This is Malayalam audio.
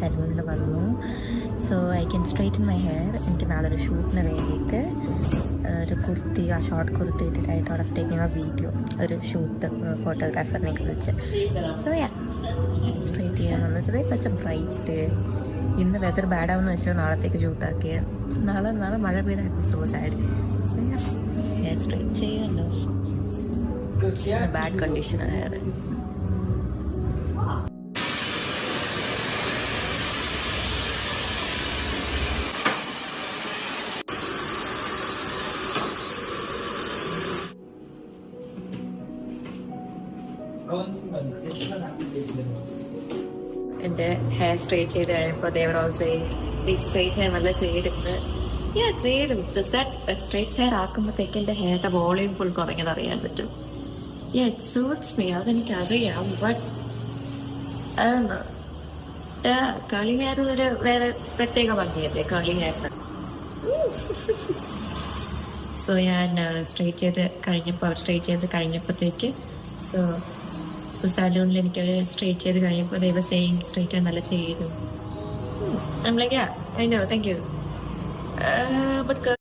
സലൂണിൽ വന്നു. So I can straighten my hair. എനിക്ക് നാളെ ഒരു ഷൂട്ടിന് വേണ്ടിയിട്ട് ഒരു കുർത്തി, ആ ഷോർട്ട് കുർത്തി ഇട്ടിട്ടായിട്ട് അവിടെ ടേക്കിംഗ് ആ വീഡിയോ, ഒരു ഷൂട്ട് ഫോട്ടോഗ്രാഫറിനെ വിളിച്ച്. സോ സ്ട്രൈറ്റ് ചെയ്യാൻ വന്നത്. Such a bright. ഇന്ന് വെതർ ബാഡ് ആവുമെന്ന് വെച്ചിട്ട് നാളത്തേക്ക് ഷൂട്ടാക്കിയ. നാളെ മഴ പെയ്തായിരുന്നു. So sad. ഹെയർ സ്ട്രൈറ്റ് ചെയ്യല്ലോ. Bad condition hair. എൻ്റെ ഹെയർ സ്ട്രൈറ്റ് ചെയ്ത് കഴിയുമ്പോൾ ദേവർ ഓൾസോ ഈ സ്ട്രൈറ്റ് ഹെയർ നല്ല ചെയ്തിരുന്നു. ചെയ്തും ജസ്റ്റ് ദാറ്റ് സ്ട്രൈറ്റ് ഹെയർ ആക്കുമ്പോഴത്തേക്ക് എൻ്റെ ഹെയറിൻ്റെ വോളിയം ഫുൾ കുറഞ്ഞത് അറിയാൻ പറ്റും. ഇറ്റ് സൂട്ട്സ് മീ, അതെനിക്കറിയാം. ബട്ട് കളി ഹെയർ ഒരു വേറെ പ്രത്യേക ഭംഗിയല്ലേ കളി ഹെയറിന്. സോ ഞാൻ സ്ട്രൈറ്റ് ചെയ്ത് കഴിഞ്ഞപ്പോഴത്തേക്ക് സോ സലൂണിൽ എനിക്ക് സ്ട്രൈറ്റ് ചെയ്ത് കഴിയുമ്പോൾ ദൈവ സെയിങ് സ്ട്രൈറ്റ് നല്ല ചെയ്തു. I'm like, yeah, I know, thank you. But